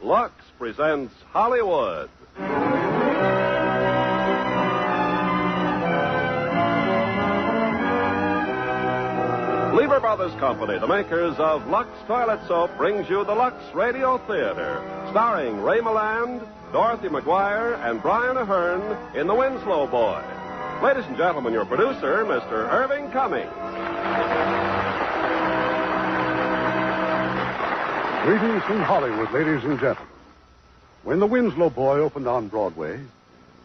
Lux presents Hollywood. Lever Brothers Company, the makers of Lux Toilet Soap, brings you the Lux Radio Theater, starring Ray Milland, Dorothy McGuire, and Brian Ahern in The Winslow Boy. Ladies and gentlemen, your producer, Mr. Irving Cummings. Greetings from Hollywood, ladies and gentlemen. When The Winslow Boy opened on Broadway,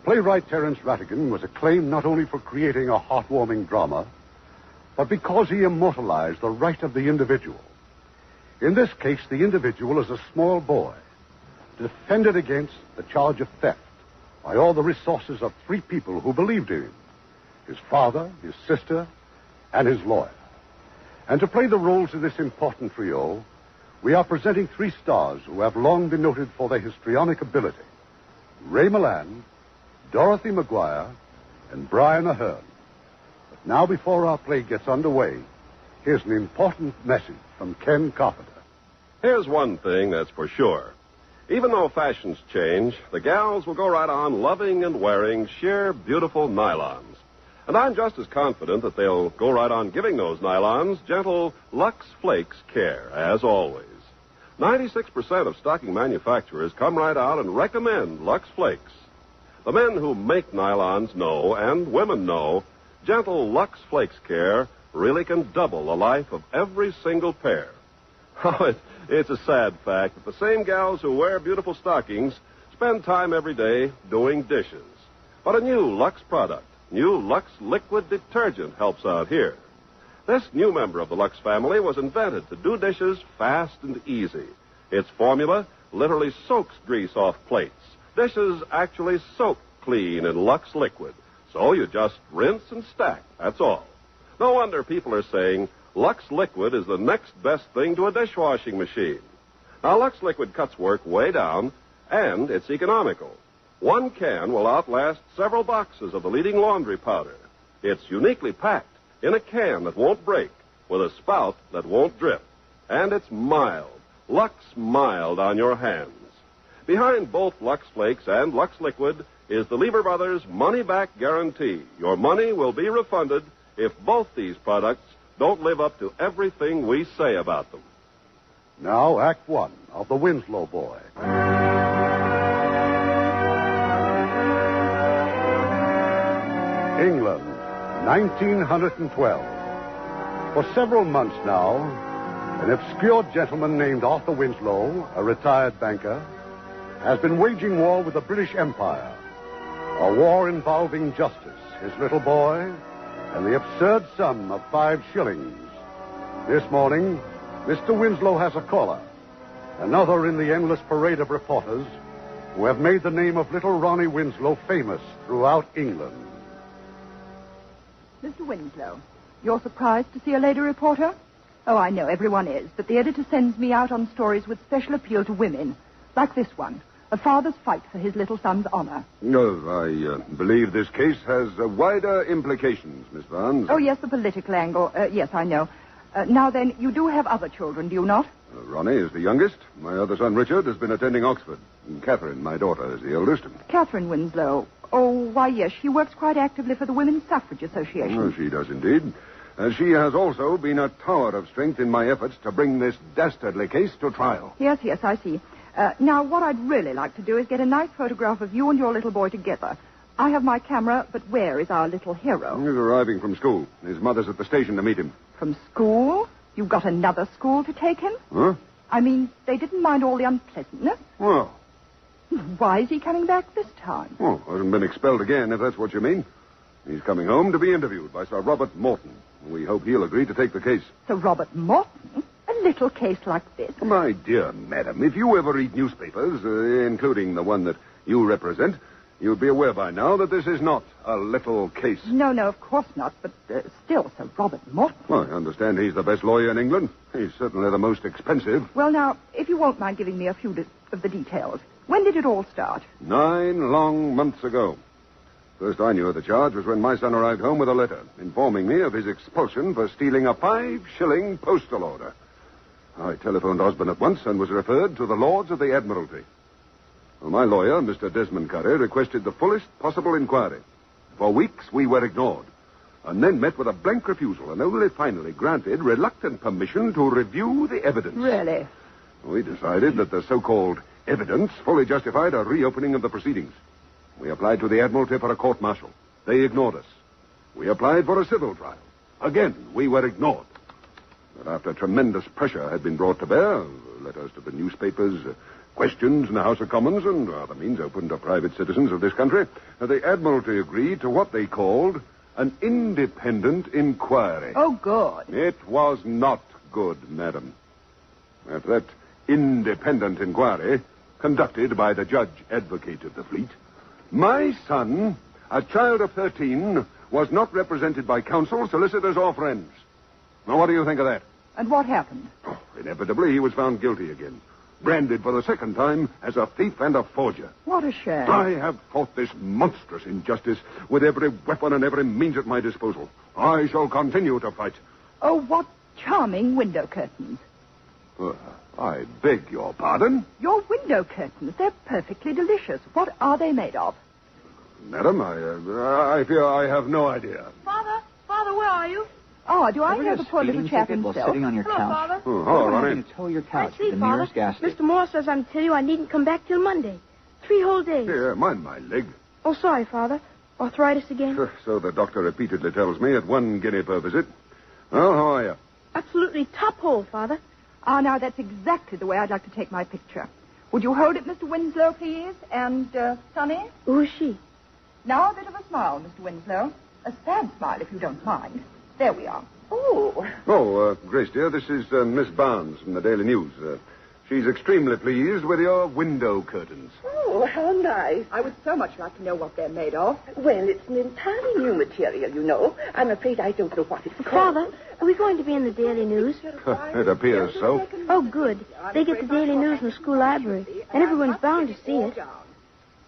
playwright Terence Rattigan was acclaimed not only for creating a heartwarming drama, but because he immortalized the right of the individual. In this case, the individual is a small boy, defended against the charge of theft by all the resources of three people who believed in him: his father, his sister, and his lawyer. And to play the roles of this important trio, we are presenting three stars who have long been noted for their histrionic ability: Ray Milland, Dorothy McGuire, and Brian Ahern. But now, before our play gets underway, here's an important message from Ken Carpenter. Here's one thing that's for sure. Even though fashions change, the gals will go right on loving and wearing sheer, beautiful nylons. And I'm just as confident that they'll go right on giving those nylons gentle Lux Flakes care, as always. 96% of stocking manufacturers come right out and recommend Lux Flakes. The men who make nylons know, and women know, gentle Lux Flakes care really can double the life of every single pair. Oh, it's a sad fact that the same gals who wear beautiful stockings spend time every day doing dishes. But a new Lux product, new Lux liquid detergent, helps out here. This new member of the Lux family was invented to do dishes fast and easy. Its formula literally soaks grease off plates. Dishes actually soak clean in Lux liquid. So you just rinse and stack, that's all. No wonder people are saying Lux liquid is the next best thing to a dishwashing machine. Now, Lux liquid cuts work way down, and it's economical. One can will outlast several boxes of the leading laundry powder. It's uniquely packed in a can that won't break, with a spout that won't drip. And it's mild, Lux mild on your hands. Behind both Lux Flakes and Lux Liquid is the Lever Brothers money-back guarantee. Your money will be refunded if both these products don't live up to everything we say about them. Now, Act One of The Winslow Boy. England, 1912. For several months now, an obscure gentleman named Arthur Winslow, a retired banker, has been waging war with the British Empire. A war involving justice, his little boy, and the absurd sum of 5 shillings. This morning, Mr. Winslow has a caller, another in the endless parade of reporters who have made the name of little Ronnie Winslow famous throughout England. Mr. Winslow, you're surprised to see a lady reporter? Oh, I know, everyone is, but the editor sends me out on stories with special appeal to women, like this one. A father's fight for his little son's honor. No, I believe this case has wider implications, Miss Barnes. Oh, yes, the political angle. Yes, I know. Now then, you do have other children, do you not? Ronnie is the youngest. My other son, Richard, has been attending Oxford. And Catherine, my daughter, is the eldest. Catherine Winslow. Oh, why, yes, she works quite actively for the Women's Suffrage Association. Oh, she does indeed. She has also been a tower of strength in my efforts to bring this dastardly case to trial. Yes, I see. Now, what I'd really like to do is get a nice photograph of you and your little boy together. I have my camera, but where is our little hero? He's arriving from school. His mother's at the station to meet him. From school? You've got another school to take him? Huh? I mean, they didn't mind all the unpleasantness. Well. Why is he coming back this time? Oh, hasn't been expelled again, if that's what you mean. He's coming home to be interviewed by Sir Robert Morton. We hope he'll agree to take the case. Sir Robert Morton? A little case like this? My dear madam, if you ever read newspapers, including the one that you represent, you'd be aware by now that this is not a little case. No, of course not, but still, Sir Robert Morton. Well, I understand he's the best lawyer in England. He's certainly the most expensive. Well, now, if you won't mind giving me a few of the details. When did it all start? 9 long months ago. First I knew of the charge was when my son arrived home with a letter informing me of his expulsion for stealing a 5-shilling postal order. I telephoned Osborne at once and was referred to the Lords of the Admiralty. Well, my lawyer, Mr. Desmond Curry, requested the fullest possible inquiry. For weeks, we were ignored, and then met with a blank refusal, and only finally granted reluctant permission to review the evidence. Really? We decided that the so-called evidence fully justified a reopening of the proceedings. We applied to the Admiralty for a court-martial. They ignored us. We applied for a civil trial. Again, we were ignored. But after tremendous pressure had been brought to bear, letters to the newspapers, questions in the House of Commons, and other means open to private citizens of this country, the Admiralty agreed to what they called an independent inquiry. Oh, good. It was not good, madam. At that independent inquiry, conducted by the judge advocate of the fleet, my son, a child of 13, was not represented by counsel, solicitors, or friends. Now, what do you think of that? And what happened? Oh, inevitably, he was found guilty again. Branded for the second time as a thief and a forger. What a shame. I have fought this monstrous injustice with every weapon and every means at my disposal. I shall continue to fight. Oh, what charming window curtains. I beg your pardon? Your window curtains, they're perfectly delicious. What are they made of? Madam, I fear I have no idea. Father, where are you? Oh, do I hear the poor little chap while himself? sitting on your Hello, couch. Father. Oh, hello, I'm Ronnie. going to tow your couch I to see, the Father. nearest gas station. Mr. Moore says I'm to tell you I needn't come back till Monday. 3 whole days. Here, mind my leg. Oh, sorry, Father. Arthritis again? So the doctor repeatedly tells me at 1 guinea per visit. Well, how are you? Absolutely top hole, Father. Ah, now that's exactly the way I'd like to take my picture. Would you hold it, Mr. Winslow, please? And, Sonny? Who is she? Now a bit of a smile, Mr. Winslow. A sad smile, if you don't mind. There we are. Oh, Grace, dear, this is Miss Barnes from the Daily News. She's extremely pleased with your window curtains. Oh, how nice. I would so much like to know what they're made of. Well, it's an entirely new material, you know. I'm afraid I don't know what it's called. Father, are we going to be in the Daily News? It appears so. Oh, good. They get the Daily News in the school library, and everyone's bound to see it.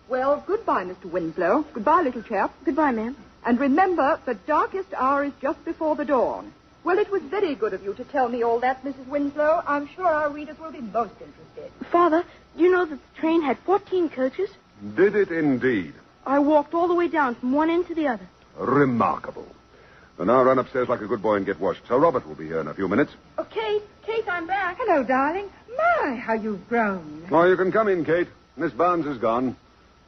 Well, goodbye, Mr. Winslow. Goodbye, little chap. Goodbye, ma'am. And remember, the darkest hour is just before the dawn. Well, it was very good of you to tell me all that, Mrs. Winslow. I'm sure our readers will be most interested. Father, do you know that the train had 14 coaches? Did it indeed? I walked all the way down from one end to the other. Remarkable. And now run upstairs like a good boy and get washed. Sir Robert will be here in a few minutes. Oh, Kate, I'm back. Hello, darling. My, how you've grown. Oh, you can come in, Kate. Miss Barnes is gone.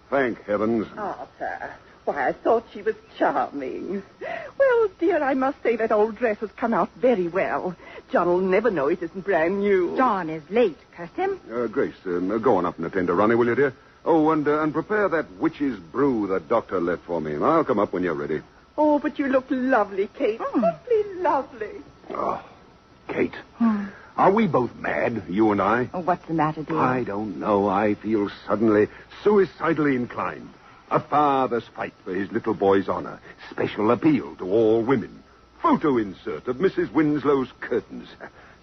Thank heavens. Arthur. Why, I thought she was charming. Well, dear, I must say that old dress has come out very well. John will never know it isn't brand new. John is late, curse him. Grace, go on up and attend to Ronnie, will you, dear? Oh, and prepare that witch's brew the doctor left for me. I'll come up when you're ready. Oh, but you look lovely, Kate. Simply lovely. Oh, Kate. Are we both mad, you and I? Oh, what's the matter, dear? I don't know. I feel suddenly suicidally inclined. A father's fight for his little boy's honor. Special appeal to all women. Photo insert of Mrs. Winslow's curtains.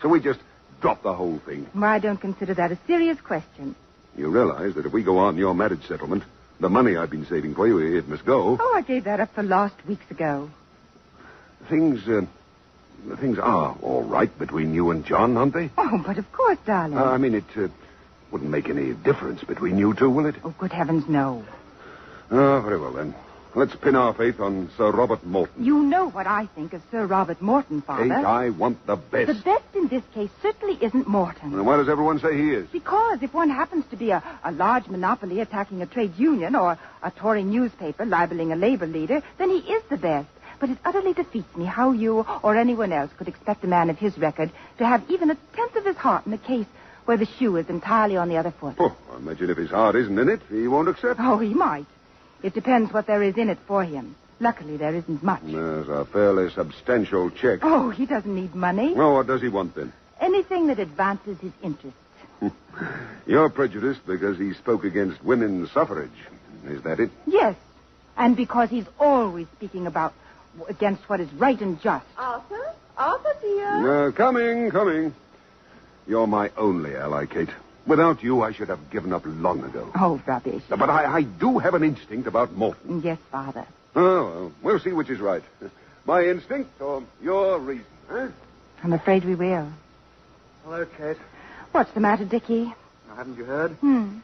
So we just drop the whole thing. Well, I don't consider that a serious question. You realize that if we go on your marriage settlement, the money I've been saving for you, it must go. Oh, I gave that up for last weeks ago. Things are all right between you and John, aren't they? Oh, but of course, darling. I mean, it wouldn't make any difference between you two, will it? Oh, good heavens, no. Oh, very well, then. Let's pin our faith on Sir Robert Morton. You know what I think of Sir Robert Morton, Father. Kate, I want the best. The best in this case certainly isn't Morton. And why does everyone say he is? Because if one happens to be a large monopoly attacking a trade union or a Tory newspaper libeling a labor leader, then he is the best. But it utterly defeats me how you or anyone else could expect a man of his record to have even a tenth of his heart in a case where the shoe is entirely on the other foot. Oh, I imagine if his heart isn't in it, he won't accept. Oh, he might. It depends what there is in it for him. Luckily, there isn't much. There's a fairly substantial check. Oh, he doesn't need money. Well, what does he want, then? Anything that advances his interests. You're prejudiced because he spoke against women's suffrage. Is that it? Yes. And because he's always speaking against what is right and just. Arthur? Arthur, dear? Coming. You're my only ally, Kate. Without you, I should have given up long ago. Oh, rubbish. But I do have an instinct about Morton. Yes, Father. Oh, well, we'll see which is right. My instinct or your reason, huh? I'm afraid we will. Hello, Kate. What's the matter, Dickie? Now, haven't you heard? Hmm.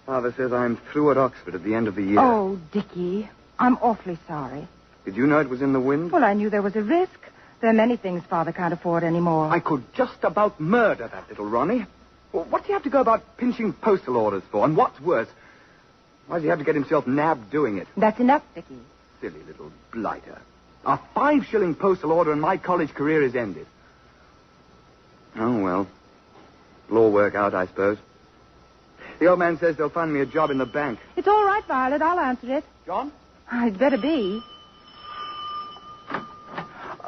Father says I'm through at Oxford at the end of the year. Oh, Dickie, I'm awfully sorry. Did you know it was in the wind? Well, I knew there was a risk. There are many things Father can't afford anymore. I could just about murder that little Ronnie. Well, what do you have to go about pinching postal orders for? And what's worse, why does he have to get himself nabbed doing it? That's enough, Dickie. Silly little blighter. A 5-shilling postal order and my college career is ended. Oh, well. It'll all work out, I suppose. The old man says they'll find me a job in the bank. It's all right, Violet. I'll answer it. John? I'd better be.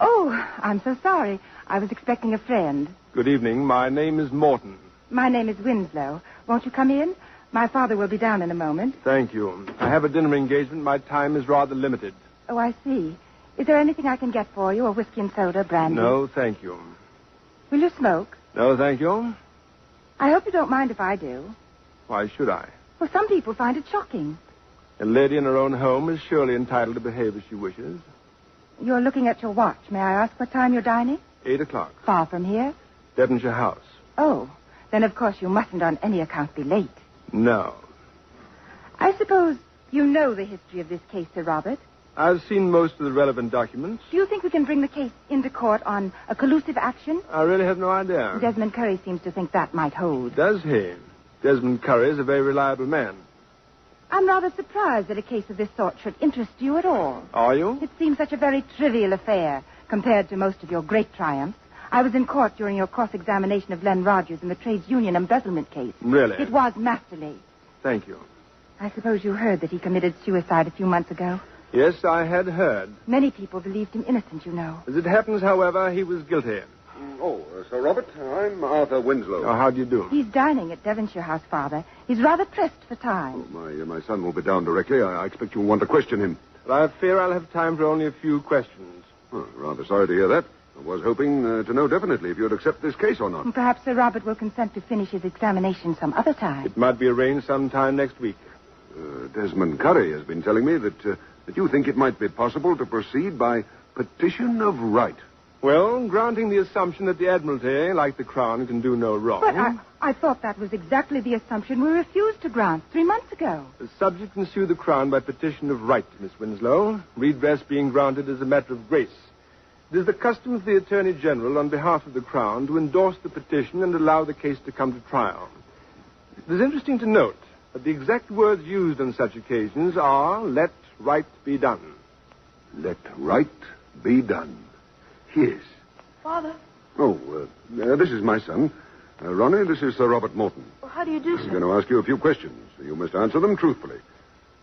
Oh, I'm so sorry. I was expecting a friend. Good evening. My name is Morton. My name is Winslow. Won't you come in? My father will be down in a moment. Thank you. I have a dinner engagement. My time is rather limited. Oh, I see. Is there anything I can get for you? A whiskey and soda, brandy? No, thank you. Will you smoke? No, thank you. I hope you don't mind if I do. Why should I? Well, some people find it shocking. A lady in her own home is surely entitled to behave as she wishes. You're looking at your watch. May I ask what time you're dining? 8 o'clock. Far from here? Devonshire House. Oh, then of course you mustn't on any account be late. No. I suppose you know the history of this case, Sir Robert. I've seen most of the relevant documents. Do you think we can bring the case into court on a collusive action? I really have no idea. Desmond Curry seems to think that might hold. Does he? Desmond Curry is a very reliable man. I'm rather surprised that a case of this sort should interest you at all. Are you? It seems such a very trivial affair compared to most of your great triumphs. I was in court during your cross-examination of Len Rogers in the trades union embezzlement case. Really? It was masterly. Thank you. I suppose you heard that he committed suicide a few months ago. Yes, I had heard. Many people believed him innocent, you know. As it happens, however, he was guilty. Sir Robert, I'm Arthur Winslow. Oh, how do you do? He's dining at Devonshire House, Father. He's rather pressed for time. My son will be down directly. I expect you'll want to question him. But I fear I'll have time for only a few questions. Oh, rather sorry to hear that. I was hoping to know definitely if you'd accept this case or not. And perhaps Sir Robert will consent to finish his examination some other time. It might be arranged sometime next week. Desmond Curry has been telling me that you think it might be possible to proceed by petition of right. Well, granting the assumption that the Admiralty, like the Crown, can do no wrong. But I thought that was exactly the assumption we refused to grant 3 months ago. The subject can sue the Crown by petition of right, Miss Winslow. Redress being granted as a matter of grace. It is the custom of the Attorney General, on behalf of the Crown, to endorse the petition and allow the case to come to trial. It is interesting to note that the exact words used on such occasions are, let right be done. Let right be done. Yes. Father. Oh, this is my son. Ronnie, this is Sir Robert Morton. Well, how do you do, I'm sir? going to ask you a few questions. You must answer them truthfully.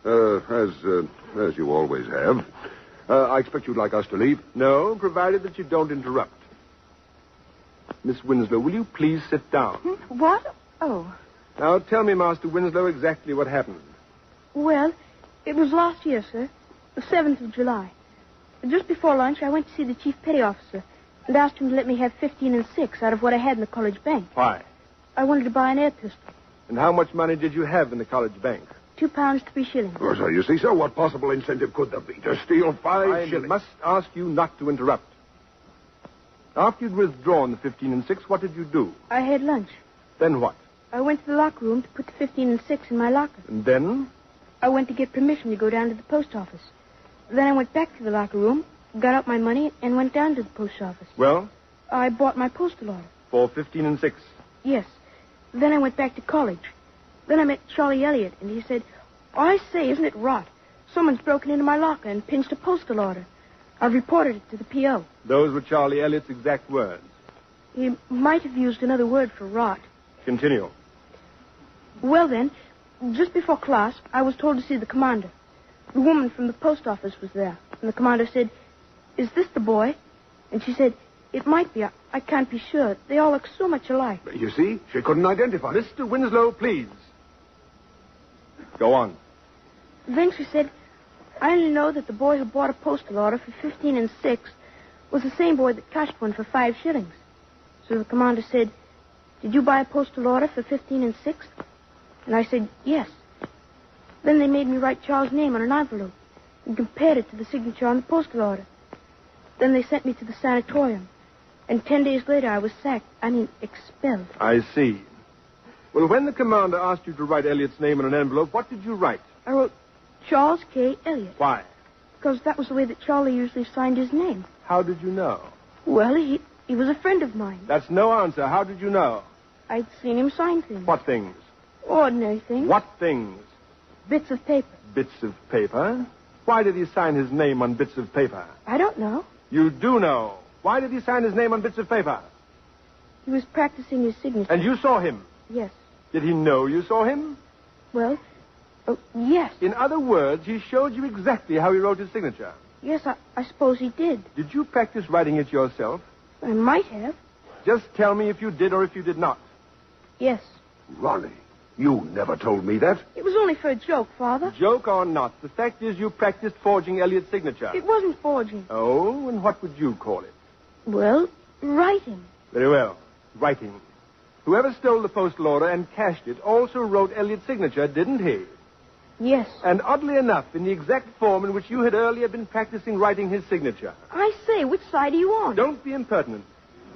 As you always have. I expect you'd like us to leave. No, provided that you don't interrupt. Miss Winslow, will you please sit down? What? Oh. Now, tell me, Master Winslow, exactly what happened. Well, it was last year, sir. The 7th of July. Just before lunch, I went to see the chief petty officer and asked him to let me have 15 6 out of what I had in the college bank. Why? I wanted to buy an air pistol. And how much money did you have in the college bank? £2, 3 shillings. Oh, so you see, sir, what possible incentive could there be to steal 5 I shillings? must ask you not to interrupt. After you'd withdrawn the 15 6, what did you do? I had lunch. Then what? I went to the locker room to put the 15 6 in my locker. And then? I went to get permission to go down to the post office. Then I went back to the locker room, got out my money, and went down to the post office. Well? I bought my postal order. For 15 6. Yes. Then I went back to college. Then I met Charlie Elliott, and he said, I say, isn't it rot? Someone's broken into my locker and pinched a postal order. I've reported it to the P.O. Those were Charlie Elliott's exact words. He might have used another word for rot. Continue. Well, then, just before class, I was told to see the commander. The woman from the post office was there, and the commander said, is this the boy? And she said, it might be. I can't be sure. They all look so much alike. You see, she couldn't identify. Mr. Winslow, please. Go on. Then she said, I only know that the boy who bought a postal order for 15 6 was the same boy that cashed one for 5 shillings. So the commander said, did you buy a postal order for 15 6? And I said, yes. Then they made me write Charles' name on an envelope and compared it to the signature on the postal order. Then they sent me to the sanatorium. And 10 days later, I was expelled. I see. Well, when the commander asked you to write Elliot's name on an envelope, what did you write? I wrote Charles K. Elliot. Why? Because that was the way that Charlie usually signed his name. How did you know? Well, he was a friend of mine. That's no answer. How did you know? I'd seen him sign things. What things? Ordinary things. What things? Bits of paper. Bits of paper? Why did he sign his name on bits of paper? I don't know. You do know. Why did he sign his name on bits of paper? He was practicing his signature. And you saw him? Yes. Did he know you saw him? Well, yes. In other words, he showed you exactly how he wrote his signature. Yes, I suppose he did. Did you practice writing it yourself? I might have. Just tell me if you did or if you did not. Yes. Ronnie, you never told me that. It was only for a joke, Father. Joke or not, the fact is you practiced forging Elliot's signature. It wasn't forging. Oh, and what would you call it? Well, writing. Very well. Writing. Whoever stole the postal order and cashed it also wrote Elliot's signature, didn't he? Yes. And oddly enough, in the exact form in which you had earlier been practicing writing his signature. I say, which side are you on? Don't be impertinent.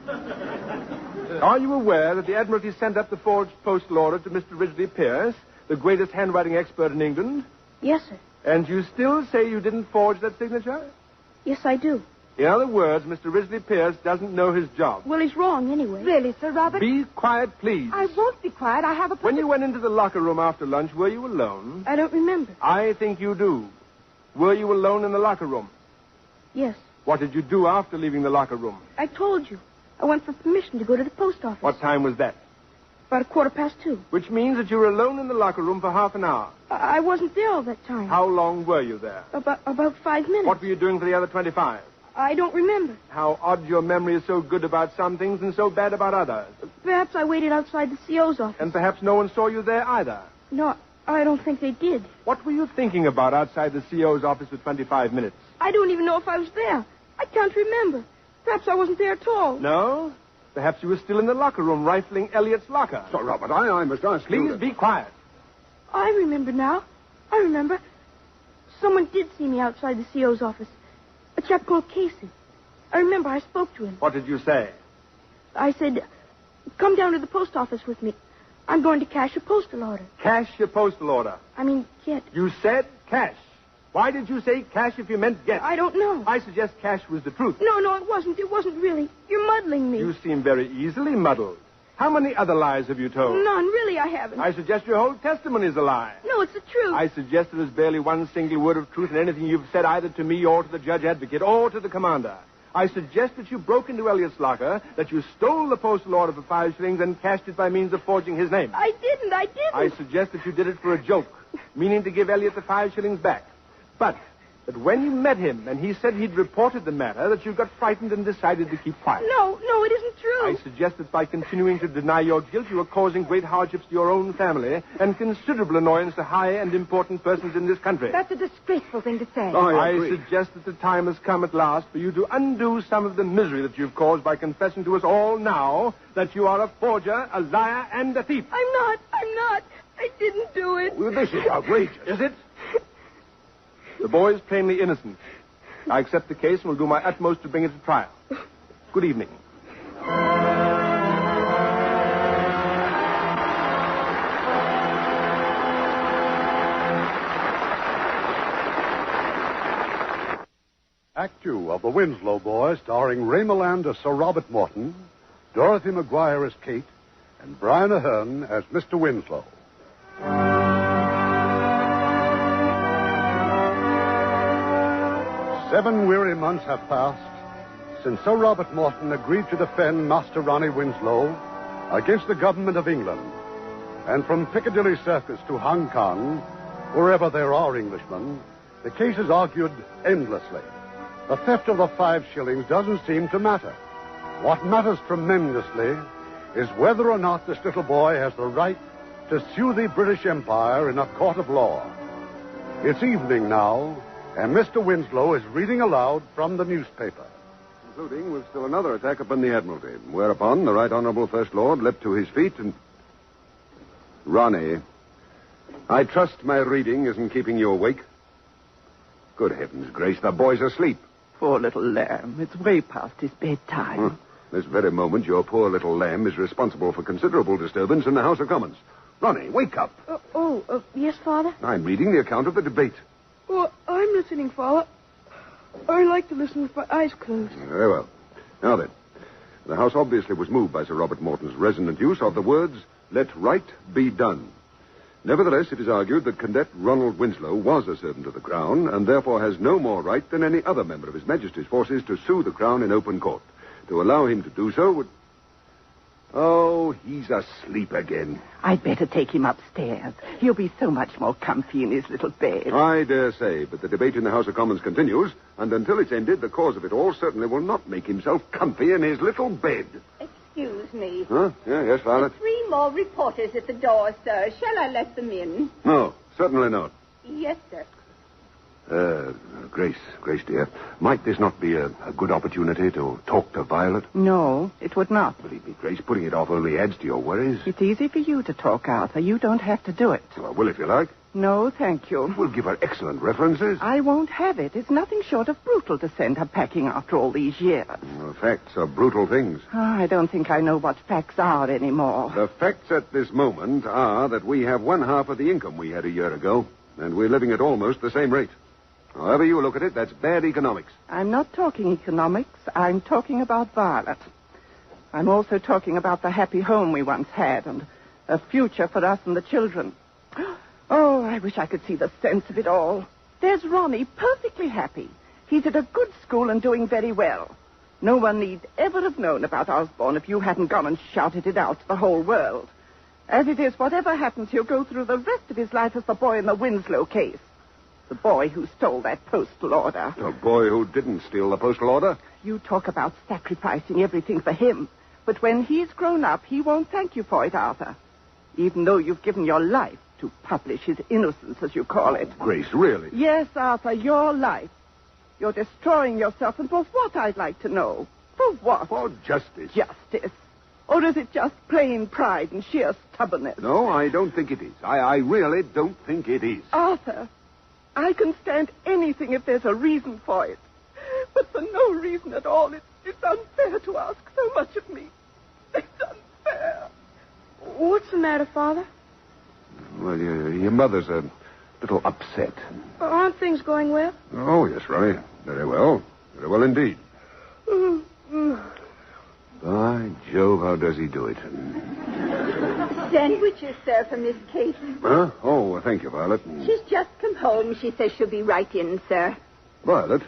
Are you aware that the Admiralty sent up the forged postal order to Mr. Ridgely Pierce, the greatest handwriting expert in England? Yes, sir. And you still say you didn't forge that signature? Yes, I do. In other words, Mr. Ridgely Pierce doesn't know his job. Well, he's wrong anyway. Really, Sir Robert? Be quiet, please. I won't be quiet. I have a... When you went into the locker room after lunch, were you alone? I don't remember. I think you do. Were you alone in the locker room? Yes. What did you do after leaving the locker room? I told you. I went for permission to go to the post office. What time was that? About 2:15. Which means that you were alone in the locker room for half an hour. I wasn't there all that time. How long were you there? About 5 minutes. What were you doing for the other 25? I don't remember. How odd your memory is so good about some things and so bad about others. Perhaps I waited outside the CO's office. And perhaps no one saw you there either. No, I don't think they did. What were you thinking about outside the CO's office for 25 minutes? I don't even know if I was there. I can't remember. Perhaps I wasn't there at all. No? Perhaps you were still in the locker room rifling Elliot's locker. Sir Robert, I must ask you... Please be quiet. I remember now. I remember. Someone did see me outside the CO's office. A chap called Casey. I remember I spoke to him. What did you say? I said, come down to the post office with me. I'm going to cash a postal order. Cash your postal order. Get. You said cash. Why did you say cash if you meant get? I don't know. I suggest cash was the truth. No, it wasn't. It wasn't really. You're muddling me. You seem very easily muddled. How many other lies have you told? None. Really, I haven't. I suggest your whole testimony is a lie. No, it's the truth. I suggest there is barely one single word of truth in anything you've said either to me or to the judge advocate or to the commander. I suggest that you broke into Elliot's locker, that you stole the postal order for 5 shillings and cashed it by means of forging his name. I didn't. I suggest that you did it for a joke, meaning to give Elliot the 5 shillings back. But that when you met him and he said he'd reported the matter, that you got frightened and decided to keep quiet. No, it isn't true. I suggest that by continuing to deny your guilt, you are causing great hardships to your own family and considerable annoyance to high and important persons in this country. That's a disgraceful thing to say. I suggest that the time has come at last for you to undo some of the misery that you've caused by confessing to us all now that you are a forger, a liar, and a thief. I'm not. I didn't do it. Well, this is outrageous. Is it? The boy is plainly innocent. I accept the case and will do my utmost to bring it to trial. Good evening. Act 2 of The Winslow Boy, starring Ray Milland as Sir Robert Morton, Dorothy McGuire as Kate, and Brian Ahern as Mr. Winslow. 7 weary months have passed since Sir Robert Morton agreed to defend Master Ronnie Winslow against the government of England. And from Piccadilly Circus to Hong Kong, wherever there are Englishmen, the case is argued endlessly. The theft of the 5 shillings doesn't seem to matter. What matters tremendously is whether or not this little boy has the right to sue the British Empire in a court of law. It's evening now, and Mr. Winslow is reading aloud from the newspaper. Concluding with still another attack upon the Admiralty, whereupon the Right Honourable First Lord leapt to his feet and... Ronnie, I trust my reading isn't keeping you awake. Good heavens, Grace, the boy's asleep. Poor little lamb. It's way past his bedtime. This very moment, your poor little lamb is responsible for considerable disturbance in the House of Commons. Ronnie, wake up. Yes, Father? I'm reading the account of the debate. Oh, I'm listening, Father. I like to listen with my eyes closed. Very well. Now then, the House obviously was moved by Sir Robert Morton's resonant use of the words, "Let right be done." Nevertheless, it is argued that Cadet Ronald Winslow was a servant of the Crown and therefore has no more right than any other member of His Majesty's forces to sue the Crown in open court. To allow him to do so would... Oh, he's asleep again. I'd better take him upstairs. He'll be so much more comfy in his little bed. I dare say, but the debate in the House of Commons continues, and until it's ended, the cause of it all certainly will not make himself comfy in his little bed. Excuse me. Huh? Yes, Violet? 3 more reporters at the door, sir. Shall I let them in? No, certainly not. Yes, sir. Grace, dear, might this not be a good opportunity to talk to Violet? No, it would not. Believe me, Grace, putting it off only adds to your worries. It's easy for you to talk, Arthur. You don't have to do it. Well, I will if you like. No, thank you. We'll give her excellent references. I won't have it. It's nothing short of brutal to send her packing after all these years. Well, facts are brutal things. I don't think I know what facts are anymore. The facts at this moment are that we have 1/2 of the income we had a year ago, and we're living at almost the same rate. However you look at it, that's bad economics. I'm not talking economics. I'm talking about Violet. I'm also talking about the happy home we once had and a future for us and the children. Oh, I wish I could see the sense of it all. There's Ronnie, perfectly happy. He's at a good school and doing very well. No one need ever have known about Osborne if you hadn't gone and shouted it out to the whole world. As it is, whatever happens, he'll go through the rest of his life as the boy in the Winslow case. The boy who stole that postal order. The boy who didn't steal the postal order? You talk about sacrificing everything for him. But when he's grown up, he won't thank you for it, Arthur. Even though you've given your life to publish his innocence, as you call it. Grace, really? Yes, Arthur, your life. You're destroying yourself, and for what, I'd like to know? For what? For justice. Justice. Or is it just plain pride and sheer stubbornness? No, I don't think it is. I really don't think it is. Arthur, I can stand anything if there's a reason for it. But for no reason at all, it's unfair to ask so much of me. It's unfair. What's the matter, Father? Well, your mother's a little upset. Aren't things going well? Oh, yes, Ronnie. Very well. Very well indeed. By Jove, how does he do it? Sandwiches, sir, for Miss Kate. Huh? Oh, thank you, Violet. She's just come home. She says she'll be right in, sir. Violet,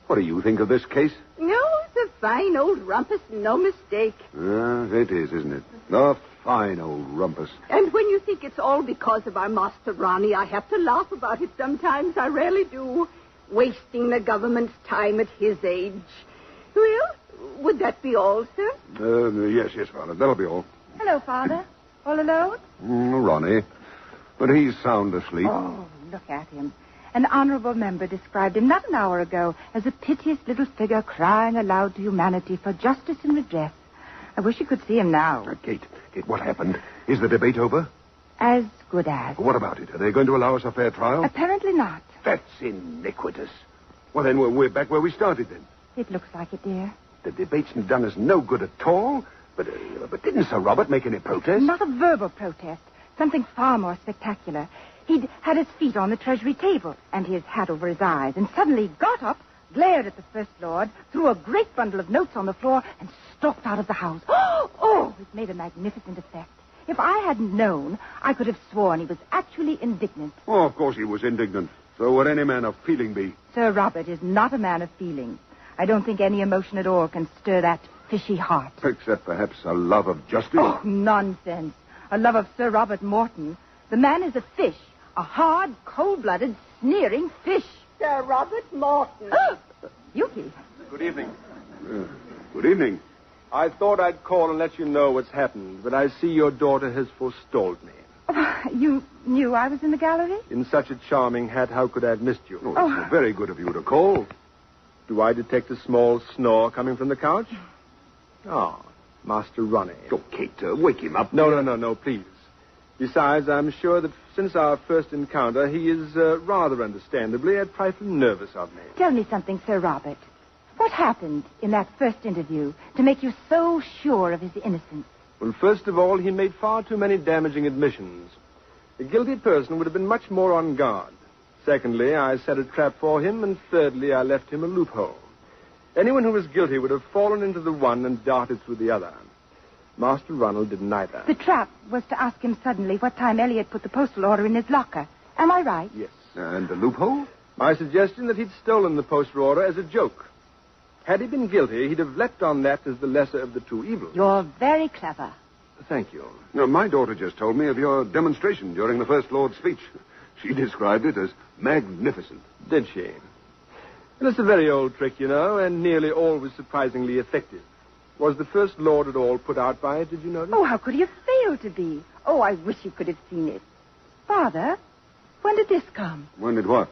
what do you think of this case? No, it's a fine old rumpus, no mistake. It is, isn't it? A fine old rumpus. And when you think it's all because of our Master Ronnie, I have to laugh about it sometimes. I rarely do. Wasting the government's time at his age. Well, would that be all, sir? Yes, Violet. That'll be all. Hello, Father. All alone? Ronnie. But he's sound asleep. Oh, look at him. An honorable member described him not an hour ago as a piteous little figure crying aloud to humanity for justice and redress. I wish you could see him now. Kate, what happened? Is the debate over? As good as. What about it? Are they going to allow us a fair trial? Apparently not. That's iniquitous. Well, then we're back where we started, then. It looks like it, dear. The debate's done us no good at all. But didn't Sir Robert make any protest? Not a verbal protest. Something far more spectacular. He'd had his feet on the Treasury table and his hat over his eyes, and suddenly got up, glared at the First Lord, threw a great bundle of notes on the floor, and stalked out of the House. Oh, it made a magnificent effect. If I hadn't known, I could have sworn he was actually indignant. Oh, of course he was indignant. So would any man of feeling be. Sir Robert is not a man of feeling. I don't think any emotion at all can stir that fishy heart. Except perhaps a love of justice. Oh, nonsense. A love of Sir Robert Morton. The man is a fish. A hard, cold-blooded, sneering fish. Sir Robert Morton. Yuki. Good evening. Good evening. I thought I'd call and let you know what's happened, but I see your daughter has forestalled me. You knew I was in the gallery? In such a charming hat, how could I have missed you? Oh, it's very good of you to call. Do I detect a small snore coming from the couch? Oh, Master Ronnie. Oh, Kate, wake him up. No, please. Besides, I'm sure that since our first encounter, he is rather understandably a trifle nervous of me. Tell me something, Sir Robert. What happened in that first interview to make you so sure of his innocence? Well, first of all, he made far too many damaging admissions. A guilty person would have been much more on guard. Secondly, I set a trap for him, and thirdly, I left him a loophole. Anyone who was guilty would have fallen into the one and darted through the other. Master Ronald did neither. The trap was to ask him suddenly what time Elliot put the postal order in his locker. Am I right? Yes. And the loophole? My suggestion that he'd stolen the postal order as a joke. Had he been guilty, he'd have leapt on that as the lesser of the two evils. You're very clever. Thank you. Now, my daughter just told me of your demonstration during the First Lord's speech. She described it as magnificent. Did she? Well, it's a very old trick, you know, and nearly always surprisingly effective. Was the First Lord at all put out by it, did you notice? Oh, how could he have failed to be? Oh, I wish you could have seen it. Father, when did this come? When did what?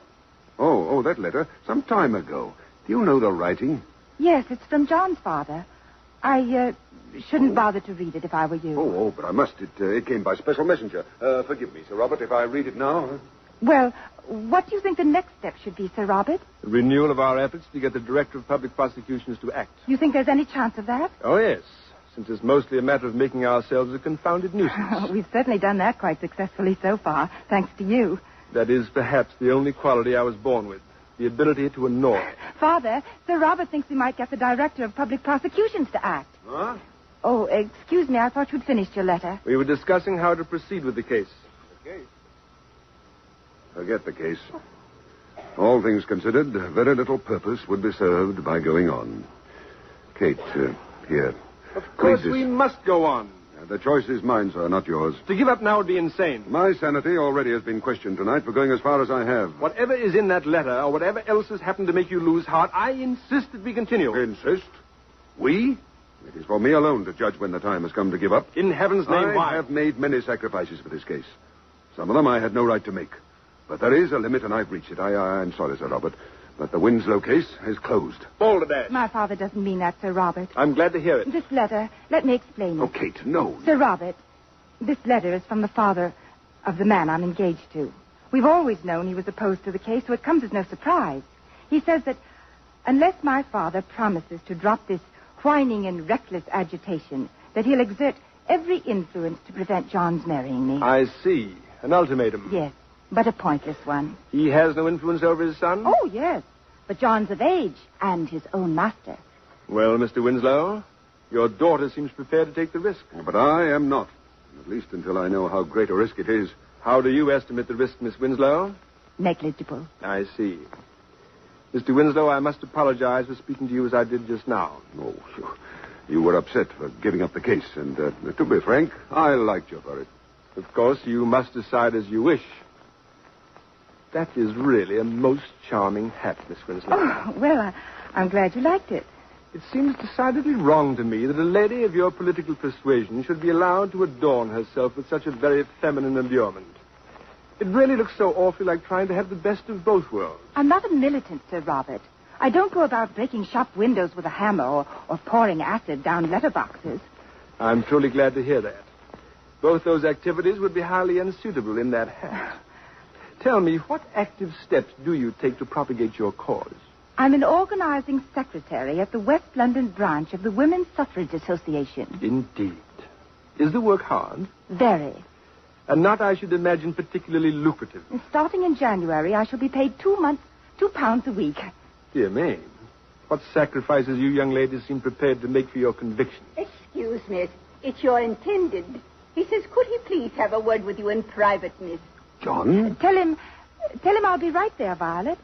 Oh, that letter. Some time ago. Do you know the writing? Yes, it's from John's father. I shouldn't bother to read it if I were you. Oh, but I must. It came by special messenger. Forgive me, Sir Robert, if I read it now. Huh? Well, what do you think the next step should be, Sir Robert? The renewal of our efforts to get the Director of Public Prosecutions to act. You think there's any chance of that? Oh, yes, since it's mostly a matter of making ourselves a confounded nuisance. We've certainly done that quite successfully so far, thanks to you. That is perhaps the only quality I was born with, the ability to annoy. Father, Sir Robert thinks we might get the Director of Public Prosecutions to act. Huh? Oh, excuse me, I thought you'd finished your letter. We were discussing how to proceed with the case. The case? Forget the case. All things considered, very little purpose would be served by going on. Kate, here. Of course Read this. we must go on. The choice is mine, sir, not yours. To give up now would be insane. My sanity already has been questioned tonight for going as far as I have. Whatever is in that letter, or whatever else has happened to make you lose heart, I insist that we continue. Insist? We? It is for me alone to judge when the time has come to give up. In heaven's name, why? I have made many sacrifices for this case. Some of them I had no right to make. But there is a limit, and I've reached it. I'm sorry, Sir Robert, but the Winslow case is closed. Balderdash. My father doesn't mean that, Sir Robert. I'm glad to hear it. This letter, let me explain it. Oh, Kate, no. Sir Robert, this letter is from the father of the man I'm engaged to. We've always known he was opposed to the case, so it comes as no surprise. He says that unless my father promises to drop this whining and reckless agitation, that he'll exert every influence to prevent John's marrying me. I see. An ultimatum. Yes, but a pointless one. He has no influence over his son? Oh, yes. But John's of age and his own master. Well, Mr. Winslow, your daughter seems prepared to take the risk. But I am not. At least until I know how great a risk it is. How do you estimate the risk, Miss Winslow? Negligible. I see. Mr. Winslow, I must apologize for speaking to you as I did just now. Oh, you were upset for giving up the case, and to be frank, I liked you for it. Of course, you must decide as you wish. That is really a most charming hat, Miss Winslow. Oh, well, I'm glad you liked it. It seems decidedly wrong to me that a lady of your political persuasion should be allowed to adorn herself with such a very feminine allurement. It really looks so awfully like trying to have the best of both worlds. I'm not a militant, Sir Robert. I don't go about breaking shop windows with a hammer or pouring acid down letterboxes. I'm truly glad to hear that. Both those activities would be highly unsuitable in that hat. Tell me, what active steps do you take to propagate your cause? I'm an organizing secretary at the West London branch of the Women's Suffrage Association. Indeed. Is the work hard? Very. And not, I should imagine, particularly lucrative. Starting in January, I shall be paid £2 a week. Dear me. What sacrifices you young ladies seem prepared to make for your convictions. Excuse me. It's your intended. He says, could he please have a word with you in private, miss? John? Tell him I'll be right there, Violet.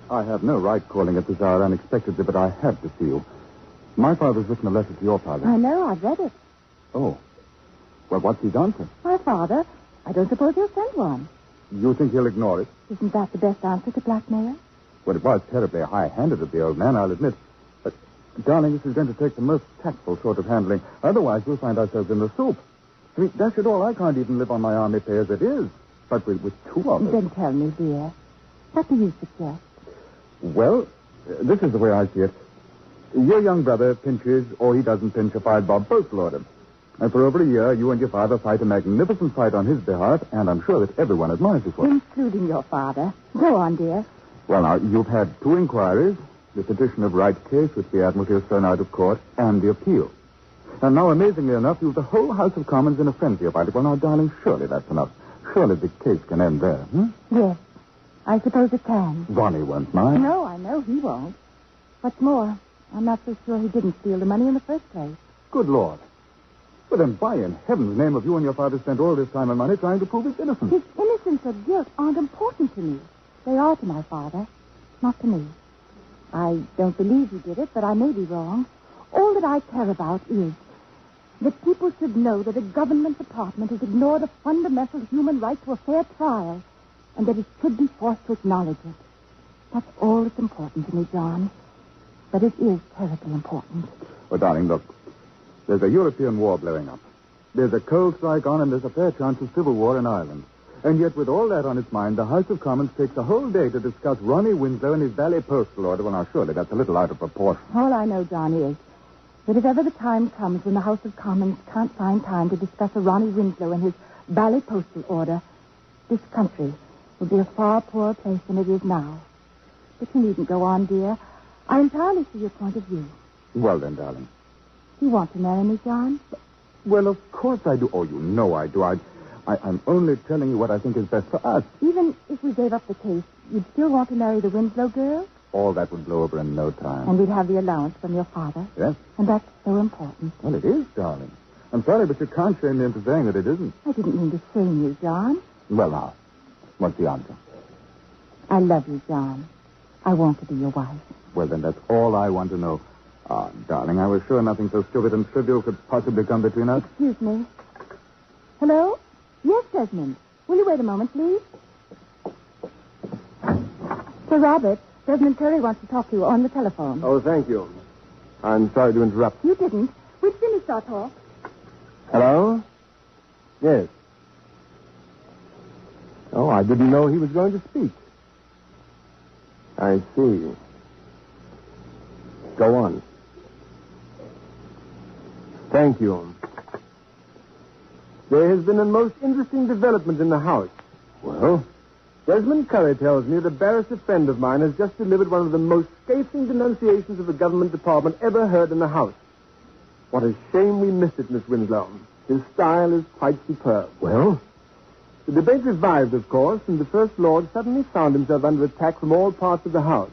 I have no right calling at this hour unexpectedly, but I have to see you. My father's written a letter to your father. I know, I've read it. Oh. Well, what's his answer? My father, I don't suppose he'll send one. You think he'll ignore it? Isn't that the best answer to blackmail? Well, it was terribly high-handed of the old man, I'll admit. But, darling, this is going to take the most tactful sort of handling. Otherwise, we'll find ourselves in the soup. I mean, dash it all, I can't even live on my army pay as it is. But with two of us... Then tell me, dear, what do you suggest? Well, this is the way I see it. Your young brother pinches, or he doesn't pinch, a 5-bob postal order. And for over a year, you and your father fight a magnificent fight on his behalf, and I'm sure that everyone admires you for it. Including your father. Go on, dear. Well, now, you've had 2 inquiries, the petition of right case, which the Admiralty has thrown out of court, and the appeal. And now, amazingly enough, you've the whole House of Commons in a frenzy about it. Well, now, darling, surely that's enough. Surely the case can end there, Yes, I suppose it can. Ronnie won't mind. No, I know he won't. What's more, I'm not so sure he didn't steal the money in the first place. Good Lord. Well, then why in heaven's name have you and your father spent all this time and money trying to prove his innocence? His innocence or guilt aren't important to me. They are to my father, not to me. I don't believe he did it, but I may be wrong. All that I care about is that people should know that a government department has ignored a fundamental human right to a fair trial, and that it should be forced to acknowledge it. That's all that's important to me, John. But it is terribly important. Oh, darling, look. There's a European war blowing up. There's a coal strike on, and there's a fair chance of civil war in Ireland. And yet, with all that on its mind, the House of Commons takes a whole day to discuss Ronnie Winslow and his valet postal order. Well, now, surely that's a little out of proportion. All I know, John, is that if ever the time comes when the House of Commons can't find time to discuss a Ronnie Winslow and his valet postal order, this country will be a far poorer place than it is now. But you needn't go on, dear. I entirely see your point of view. Well, then, darling. You want to marry me, John? Well, of course I do. Oh, you know I do. I'm only telling you what I think is best for us. Even if we gave up the case, you'd still want to marry the Winslow girl? All that would blow over in no time. And we'd have the allowance from your father? Yes. And that's so important. Well, it is, darling. I'm sorry, but you can't shame me into saying that it isn't. I didn't mean to shame you, John. Well, now, what's the answer? I love you, John. I want to be your wife. Well, then, that's all I want to know. Ah, darling, I was sure nothing so stupid and trivial could possibly come between us. Excuse me. Hello? Yes, Desmond. Will you wait a moment, please? Sir Robert, Desmond Curry wants to talk to you on the telephone. Oh, thank you. I'm sorry to interrupt. You didn't. We'd finished our talk. Hello? Yes. Oh, I didn't know he was going to speak. I see. Go on. Thank you. There has been a most interesting development in the House. Well? Desmond Curry tells me that a barrister friend of mine has just delivered one of the most scathing denunciations of the government department ever heard in the House. What a shame we missed it, Miss Winslow. His style is quite superb. Well? The debate revived, of course, and the First Lord suddenly found himself under attack from all parts of the House.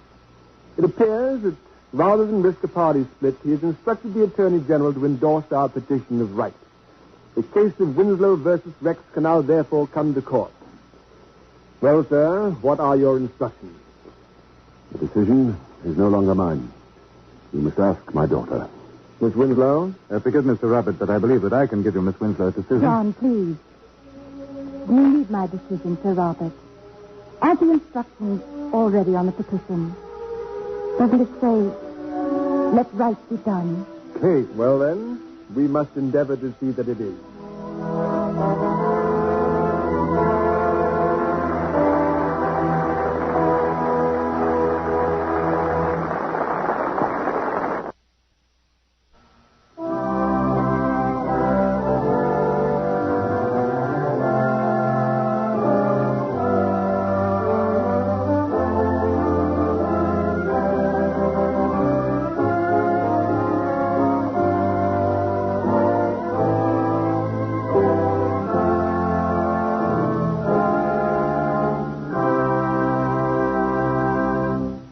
It appears that rather than risk a party split, he has instructed the Attorney General to endorse our petition of right. The case of Winslow versus Rex can now therefore come to court. Well, sir, what are your instructions? The decision is no longer mine. You must ask my daughter. Miss Winslow? Forgive Mr. Robert, but I believe that I can give you Miss Winslow a decision. John, please. Do you need my decision, Sir Robert? Aren't the instructions already on the petition? Doesn't it say, let right be done? Hey, well then, we must endeavor to see that it is.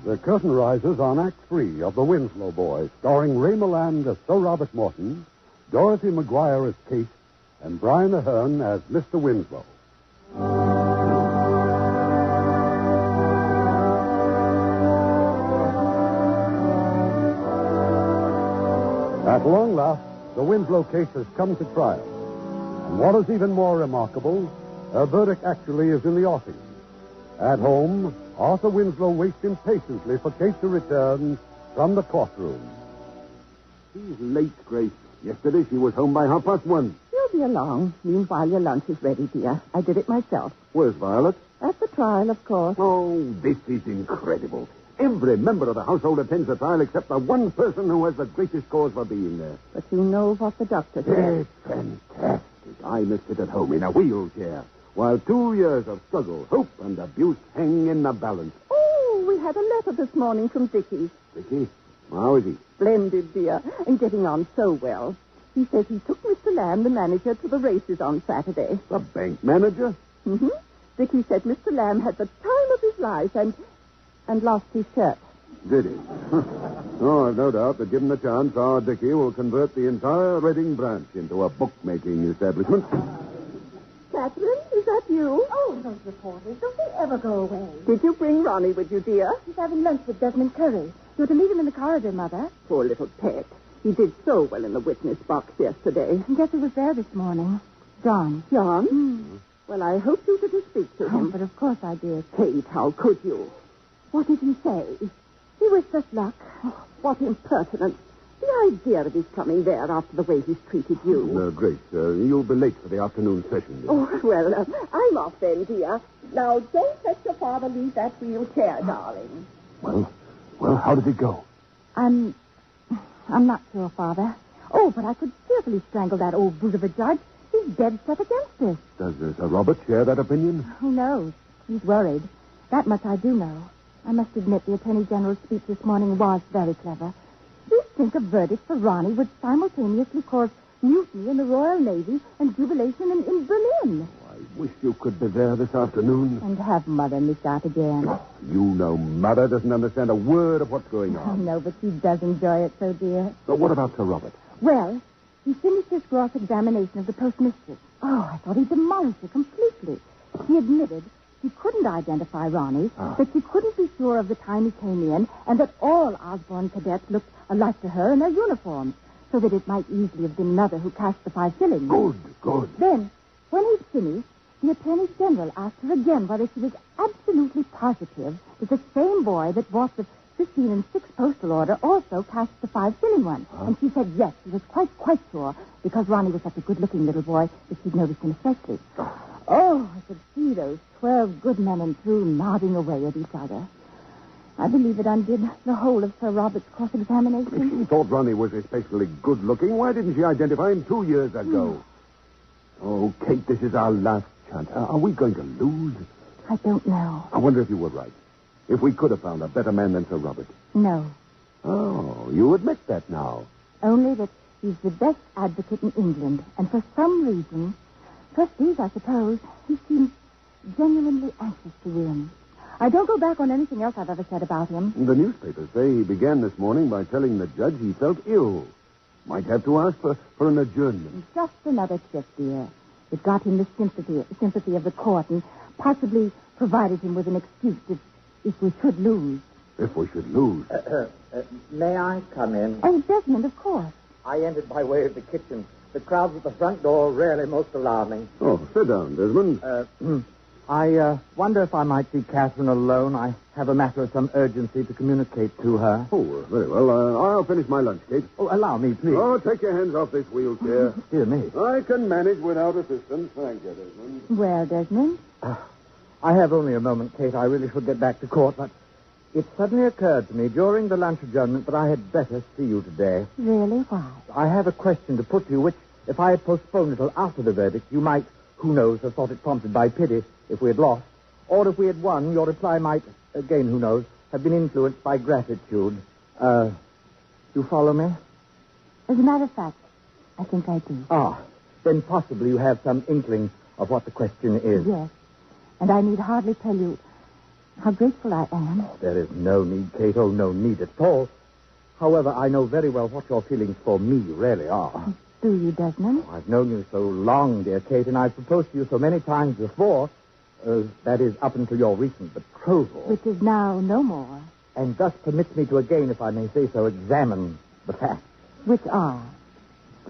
The curtain rises on Act 3 of The Winslow Boy, starring Ray Milland as Sir Robert Morton, Dorothy McGuire as Kate, and Brian Ahern as Mr. Winslow. At long last, the Winslow case has come to trial. And what is even more remarkable, a verdict actually is in the offing. At home, Arthur Winslow waits impatiently for Kate to return from the courtroom. She's late, Grace. Yesterday she was home by 1:30. You'll be along. Meanwhile, your lunch is ready, dear. I did it myself. Where's Violet? At the trial, of course. Oh, this is incredible. Every member of the household attends the trial except the one person who has the greatest cause for being there. But you know what the doctor said. It's fantastic. I must sit at home in a wheelchair while 2 years of struggle, hope, and abuse hang in the balance. Oh, we had a letter this morning from Dickie. Dickie? How is he? Splendid, dear, and getting on so well. He says he took Mr. Lamb, the manager, to the races on Saturday. The bank manager? Mm-hmm. Dickie said Mr. Lamb had the time of his life and lost his shirt. Did he? Oh, I've no doubt that given the chance, our Dickie will convert the entire Reading branch into a bookmaking establishment. Catherine, is that you? Oh, those reporters, don't they ever go away? Did you bring Ronnie with you, dear? He's having lunch with Desmond Curry. You're to meet him in the corridor, Mother. Poor little pet. He did so well in the witness box yesterday. And guess who was there this morning? John. John? Well, I hope you didn't speak to Oh, him. but of course I did. Kate, how could you? What did he say? He wished us luck. Oh, what impertinence. The idea of his coming there after the way he's treated you. Grace, you'll be late for the afternoon session. Oh, well, I'm off then, dear. Now, don't let your father leave that wheelchair, darling. Well, how did it go? I'm not sure, Father. Oh, but I could fearfully strangle that old brute of a judge. He's dead set against us. Does Sir Robert share that opinion? Who knows? He's worried. That much I do know. I must admit the Attorney General's speech this morning was very clever. You'd think a verdict for Ronnie would simultaneously cause mutiny in the Royal Navy and jubilation in Berlin. I wish you could be there this afternoon. And have Mother miss out again. You know Mother doesn't understand a word of what's going I on. know, but she does enjoy it so, dear. But what about Sir Robert? Well, he finished his cross-examination of the postmistress. Oh, I thought he demolished her completely. He admitted he couldn't identify Ronnie, that she couldn't be sure of the time he came in, and that all Osborne cadets looked alike to her in their uniforms, so that it might easily have been another who cashed the 5 shillings. Good. Then, when he'd finished, the Attorney General asked her again whether she was absolutely positive that the same boy that bought the 15 and 6 postal order also cashed the 5 shilling one. And she said yes, she was quite sure, because Ronnie was such a good-looking little boy that she'd noticed him especially. Oh, I could see those 12 good men and true nodding away at each other. I believe it undid the whole of Sir Robert's cross-examination. If she thought Ronnie was especially good-looking, why didn't she identify him 2 years ago? Oh, Kate, this is our last chance. Are we going to lose? I don't know. I wonder if you were right. If we could have found a better man than Sir Robert. No. Oh, you admit that now. Only that he's the best advocate in England, and for some reason, trustees, I suppose, he seems genuinely anxious to win. I don't go back on anything else I've ever said about him. The newspapers say he began this morning by telling the judge he felt ill. Might have to ask for an adjournment. Just another trick, dear. It got him the sympathy of the court and possibly provided him with an excuse if we should lose. If we should lose? May I come in? Oh, Desmond, of course. I entered by way of the kitchen. The crowds at the front door really most alarming. Oh, sit down, Desmond. I wonder if I might see Catherine alone. I have a matter of some urgency to communicate to her. Oh, very well. I'll finish my lunch, Kate. Oh, allow me, please. Oh, take your hands off this wheelchair. Dear me. I can manage without assistance. Thank you, Desmond. Well, Desmond? I have only a moment, Kate. I really should get back to court, but it suddenly occurred to me during the lunch adjournment that I had better see you today. Really? Why? I have a question to put to you, which, if I had postponed it till after the verdict, you might, who knows, have thought it prompted by pity if we had lost. Or if we had won, your reply might, again, who knows, have been influenced by gratitude. You follow me? As a matter of fact, I think I do. Then possibly you have some inkling of what the question is. Yes. And I need hardly tell you how grateful I am. There is no need, Kate. Oh, no need at all. However, I know very well what your feelings for me really are. Do you, Desmond? I've known you so long, dear Kate, and I've proposed to you so many times before. That is, up until your recent betrothal. Which is now no more. And thus permits me to again, if I may say so, examine the facts. Which are?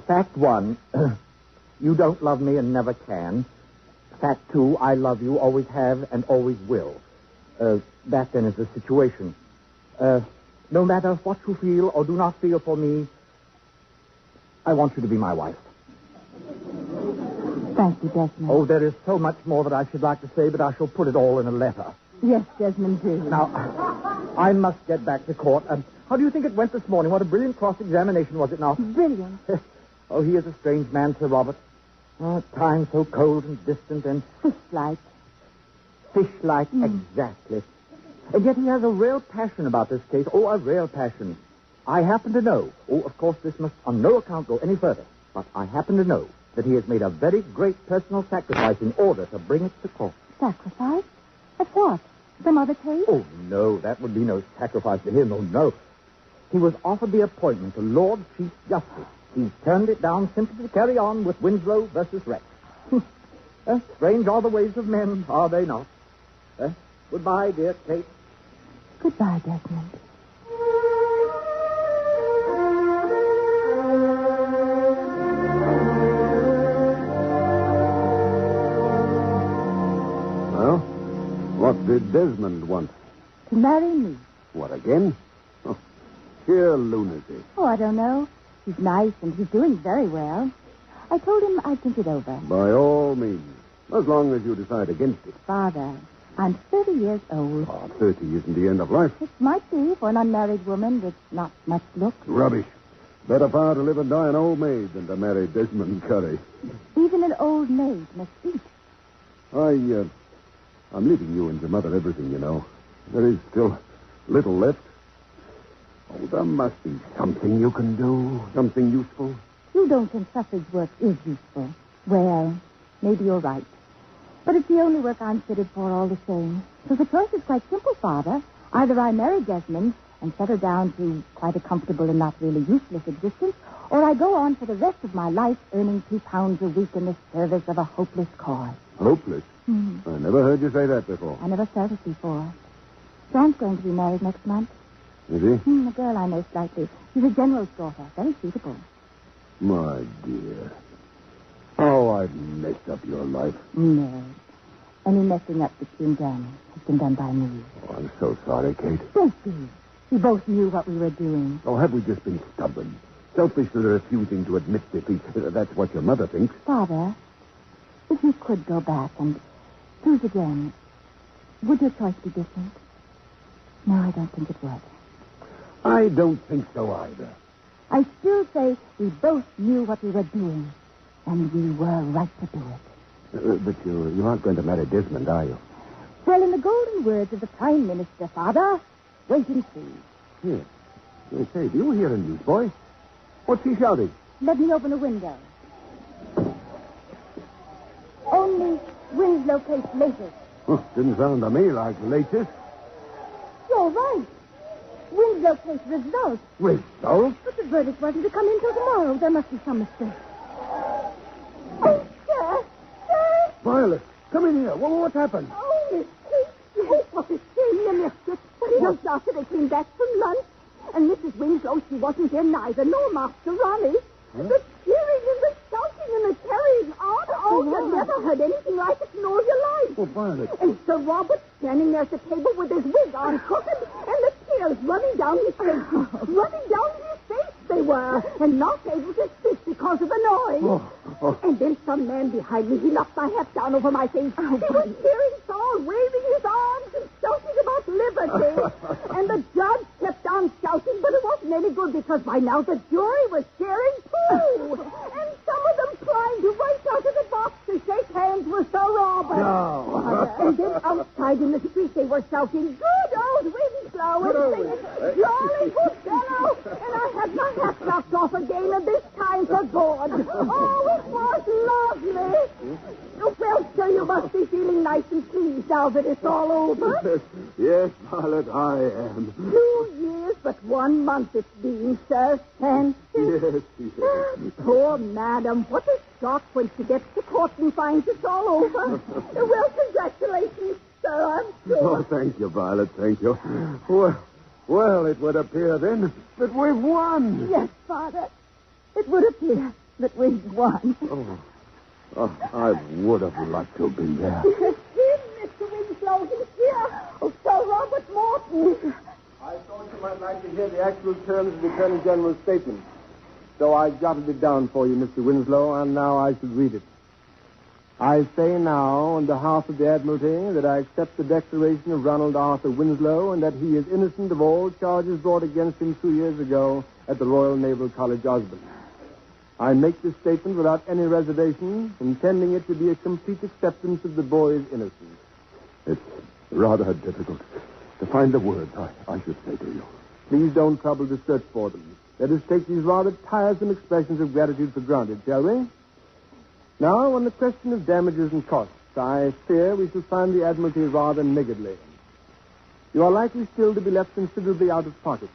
Fact 1, you don't love me and never can. Fact 2, I love you, always have, and always will. That, then, is the situation. No matter what you feel or do not feel for me, I want you to be my wife. Thank you, Desmond. Oh, there is so much more that I should like to say, but I shall put it all in a letter. Yes, Desmond, do. Now, I must get back to court. How do you think it went this morning? What a brilliant cross-examination, was it not? Brilliant. Oh, he is a strange man, Sir Robert. Oh, at times so cold and distant and... Fish-like. Fish-like, exactly. And yet he has a real passion about this case. Oh, a real passion. I happen to know. Oh, of course, this must on no account go any further. But I happen to know that he has made a very great personal sacrifice in order to bring it to court. Sacrifice? Of what? Some other case? Oh, no, that would be no sacrifice to him. Oh, no. He was offered the appointment to Lord Chief Justice. He turned it down simply to carry on with Winslow versus Rex. Strange are the ways of men, are they not? Goodbye, dear Kate. Goodbye, Desmond. Well, what did Desmond want? To marry me. What, again? Oh, sheer lunacy. Oh, I don't know. He's nice and he's doing very well. I told him I'd think it over. By all means. As long as you decide against it. Father, I'm 30 years old. Oh, 30 isn't the end of life. It might be for an unmarried woman with not much look. Rubbish. Better far to live and die an old maid than to marry Desmond Curry. Even an old maid must eat. I'm leaving you and your mother everything, you know. There is still little left. Oh, there must be something you can do. Something useful. You don't think suffrage work is useful. Well, maybe you're right. But it's the only work I'm fitted for all the same. So the choice is quite simple, Father. Either I marry Desmond and settle down to quite a comfortable and not really useless existence, or I go on for the rest of my life earning £2 a week in the service of a hopeless cause. Hopeless? I never heard you say that before. I never felt it before. John's going to be married next month. Is he? A girl I know slightly. She's a general's daughter. Very suitable. My dear. Oh, I've messed up your life. No. Any messing up that's been done has been done by me. Oh, I'm so sorry, Kate. Don't be. We both knew what we were doing. Oh, have we just been stubborn? Selfishly refusing to admit defeat. That's what your mother thinks. Father, if you could go back and choose again, would your choice be different? No, I don't think it would. I don't think so either. I still say we both knew what we were doing, and we were right to do it. But you aren't going to marry Desmond, are you? Well, in the golden words of the Prime Minister, Father, wait and see. Here. Say, do you hear a newsboy? What's he shouting? Let me open a window. Only Winslow case latest. Didn't sound to me like latest. You're right. Winslow case results. Results? But the verdict wasn't to come in till tomorrow. There must be some mistake. Oh, sir. Sir. Violet, come in here. What's happened? Oh, Miss Kate. Oh, what a shame you missed it. Just after they came back from lunch. And Mrs. Winslow, she wasn't there neither, nor Master Ronnie. Huh? The cheering and the shouting and the carrying on. Oh, you've never heard anything like it in all your life. Oh, Violet. And Sir Robert standing there at the table with his wig on crooked and the tears running down his face. Running down his face they were. And not able to speak because of the noise. And then some man behind me, he knocked my hat down over my face. He was cheering Saul, waving his arms and shouting about liberty. And the judge kept on shouting, but it wasn't any good because by now the jury was cheering too. And some of them trying to race out of the box to shake hands with Sir Robert. No. And then outside in the street they were shouting, good old Winslow, and singing, jolly good fellow. And I had my hat knocked off again, and this time for good. Oh, it was lovely. Well, sir, you must be feeling nice and pleased now that it's all over. Yes, Violet, I am. 2 years, but 1 month it's been, sir. And Yes. poor madam, what a shock when she gets to court and finds it's all over. Well, congratulations, sir, I'm sure. Oh, thank you, Violet, thank you. Well, it would appear then that we've won. Yes, Father. It would appear that we've won. Oh, I would have liked to have been there. He's here, Mr. Winslow. He's here. Oh, Sir Robert Morton. I thought you might like to hear the actual terms of the Attorney General's statement. So I jotted it down for you, Mr. Winslow, and now I should read it. I say now, on behalf of the Admiralty, that I accept the declaration of Ronald Arthur Winslow and that he is innocent of all charges brought against him 2 years ago at the Royal Naval College, Osborne. I make this statement without any reservation, intending it to be a complete acceptance of the boy's innocence. It's rather difficult to find the words I should say to you. Please don't trouble to search for them. Let us take these rather tiresome expressions of gratitude for granted, shall we? Now, on the question of damages and costs, I fear we shall find the Admiralty rather niggardly. You are likely still to be left considerably out of pocket.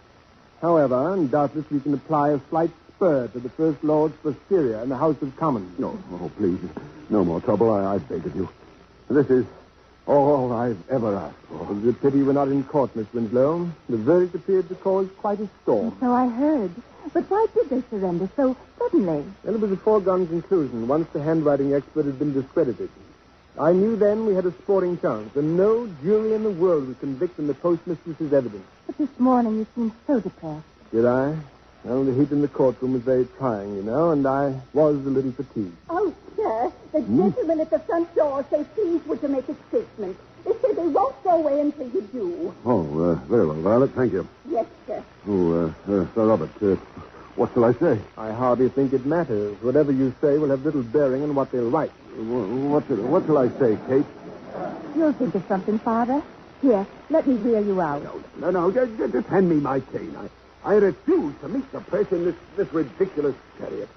However, and doubtless we can apply a slight spur to the First Lord's posterior in the House of Commons. No, please, no more trouble, I beg of you. This is all I've ever asked for. It's a pity we're not in court, Miss Winslow. The verdict appeared to cause quite a storm. So I heard. But why did they surrender so suddenly? Well, it was a foregone conclusion once the handwriting expert had been discredited. I knew then we had a sporting chance, and no jury in the world would convict on the postmistress's evidence. But this morning you seemed so depressed. Did I? Well, the heat in the courtroom was very trying, you know, and I was a little fatigued. Oh, sir, the gentlemen at the front door say please would you make a statement. They say they won't go away until you do. Oh, very well, Violet, thank you. Yes, sir. Oh, Sir Robert, what shall I say? I hardly think it matters. Whatever you say will have little bearing on what they'll write. What shall I say, Kate? You'll think of something, Father. Here, let me wheel you out. No, just hand me my cane. I refuse to meet the press in this ridiculous chariot.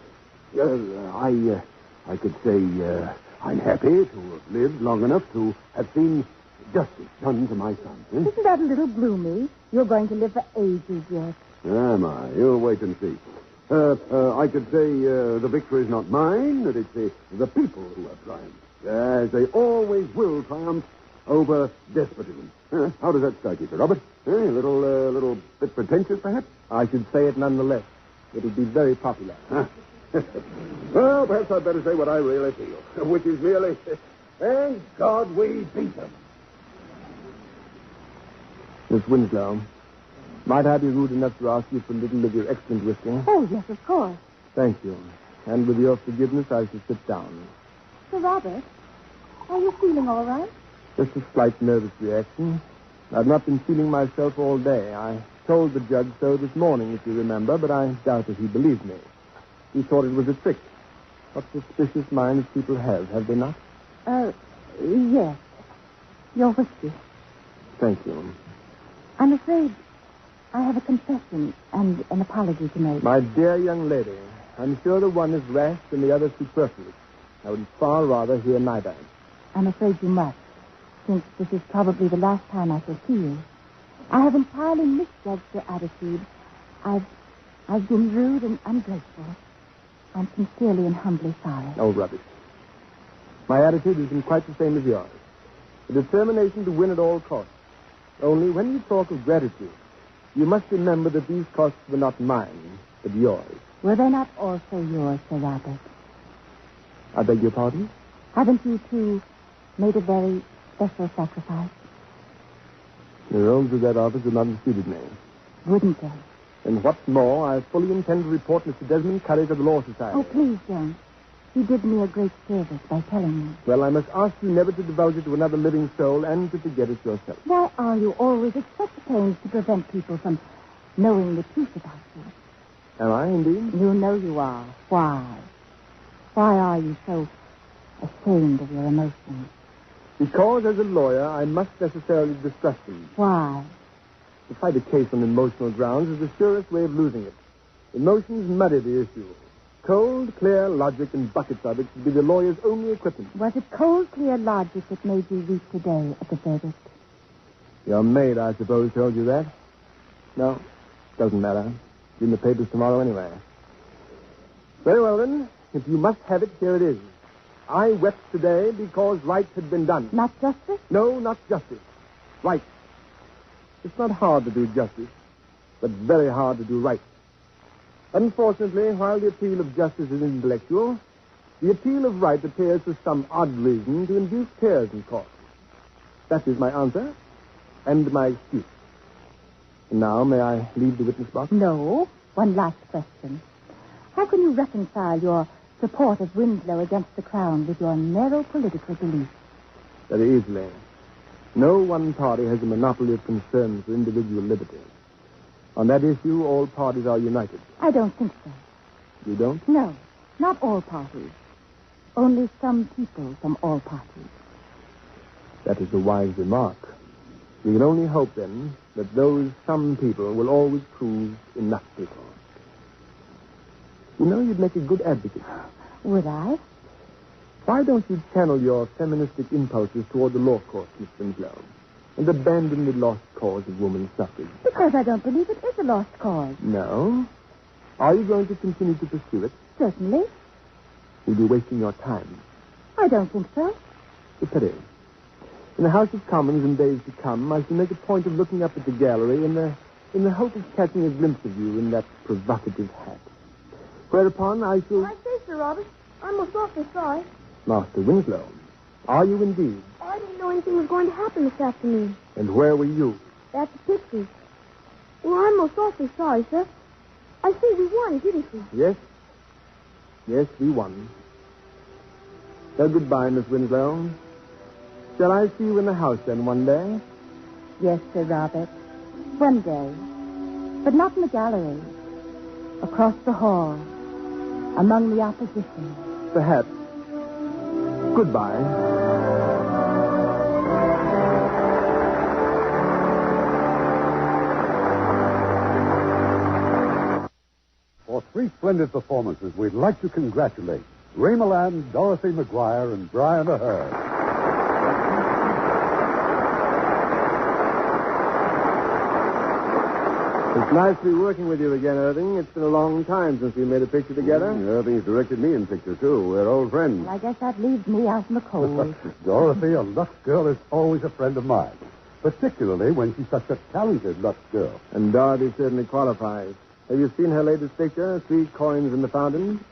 I could say I'm happy to have lived long enough to have seen justice done to my son. Isn't that a little gloomy? You're going to live for ages yet. Am I? You'll wait and see. I could say the victory is not mine, that it's the people who have triumphed. As they always will triumph over despotism. How does that strike you, Sir Robert? A little bit pretentious, perhaps? I should say it nonetheless. It'll be very popular. Well, perhaps I'd better say what I really feel, which is merely, thank God we beat them. Miss Winslow, might I be rude enough to ask you for a little of your excellent whiskey? Oh, yes, of course. Thank you. And with your forgiveness, I shall sit down. Sir Robert, are you feeling all right? Just a slight nervous reaction. I've not been feeling myself all day. I told the judge so this morning, if you remember, but I doubt if he believed me. He thought it was a trick. What suspicious minds people have they not? Yes. Your whiskey. Thank you. I'm afraid I have a confession and an apology to make. My dear young lady, I'm sure the one is rash and the other superfluous. I would far rather hear neither. I'm afraid you must, since this is probably the last time I shall see you. I have entirely misjudged your attitude. I've been rude and ungrateful. I'm sincerely and humbly sorry. Oh, rubbish. My attitude has been quite the same as yours. A determination to win at all costs. Only when you talk of gratitude, you must remember that these costs were not mine, but yours. Were they not also yours, Sir Robert? I beg your pardon? Haven't you, too, made a very special sacrifice? The rogues of that office have not disputed me. Wouldn't they? And what's more, I fully intend to report Mr. Desmond Curry to the Law Society. Oh, please don't. You did me a great service by telling me. Well, I must ask you never to divulge it to another living soul and to forget it yourself. Why are you always at such pains to prevent people from knowing the truth about you? Am I, indeed? You know you are. Why? Why are you so ashamed of your emotions? Because, as a lawyer, I must necessarily distrust them. Why? To fight a case on emotional grounds is the surest way of losing it. Emotions muddy the issue. Cold, clear logic and buckets of it should be the lawyer's only equipment. Was it cold, clear logic that made you weep today at the verdict? Your maid, I suppose, told you that? No, doesn't matter. It's in the papers tomorrow anyway. Very well, then. If you must have it, here it is. I wept today because right had been done. Not justice? No, not justice. Right. It's not hard to do justice, but very hard to do right. Unfortunately, while the appeal of justice is intellectual, the appeal of right appears for some odd reason to induce tears in court. That is my answer and my excuse. And now, may I leave the witness box? No. One last question. How can you reconcile your support of Winslow against the Crown with your narrow political beliefs? Very easily. No one party has a monopoly of concern for individual liberty. On that issue, all parties are united. I don't think so. You don't? No, not all parties. Only some people from all parties. That is a wise remark. We can only hope, then, that those some people will always prove enough people. You know, you'd make a good advocate. Would I? Why don't you channel your feministic impulses toward the law courts, Miss Winslow, and abandon the lost cause of woman's suffrage? Because I don't believe it is a lost cause. No? Are you going to continue to pursue it? Certainly. You'll be wasting your time. I don't think so. It's a pity. In the House of Commons in days to come, I shall make a point of looking up at the gallery in the hope of catching a glimpse of you in that provocative hat. Whereupon I shall... I say, Sir Robert, I'm most awfully sorry. Master Winslow, are you indeed? I didn't know anything was going to happen this afternoon. And where were you? At the pictures. Well, I'm most awfully sorry, sir. I see we won, didn't we? Yes. Yes, we won. So goodbye, Miss Winslow. Shall I see you in the house, then, one day? Yes, Sir Robert. One day. But not in the gallery. Across the hall. Among the opposition. Perhaps. Goodbye. For 3 splendid performances, we'd like to congratulate Ray Milland, Dorothy McGuire, and Brian Ahern. It's nice to be working with you again, Irving. It's been a long time since we made a picture together. Irving's directed me in pictures, too. We're old friends. Well, I guess that leaves me out in the cold. Dorothy, a Lux girl, is always a friend of mine, particularly when she's such a talented Lux girl. And Dorothy certainly qualifies. Have you seen her latest picture, 3 Coins in the Fountain?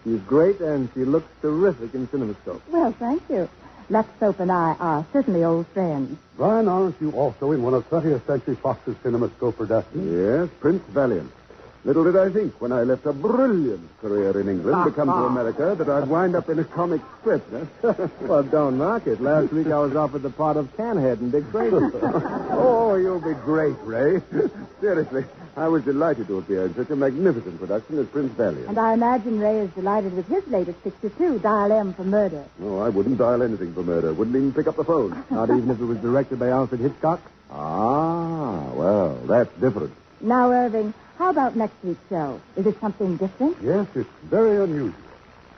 She's great, and she looks terrific in CinemaScope. Well, thank you. Lux Soap and I are certainly old friends. Brian, aren't you also in one of 20th Century Fox's CinemaScope productions? Yes, Prince Valiant. Little did I think when I left a brilliant career in England to come to America that I'd wind up in a comic strip. Well, don't knock it. Last week I was offered the part of Canhead in Dick Tracy. Oh, you'll be great, Ray. Seriously, I was delighted to appear in such a magnificent production as Prince Valiant. And I imagine Ray is delighted with his latest picture, too, Dial M for Murder. No, I wouldn't dial anything for murder. Wouldn't even pick up the phone. Not even if it was directed by Alfred Hitchcock? Ah, well, that's different. Now, Irving, how about next week's show? Is it something different? Yes, it's very unusual.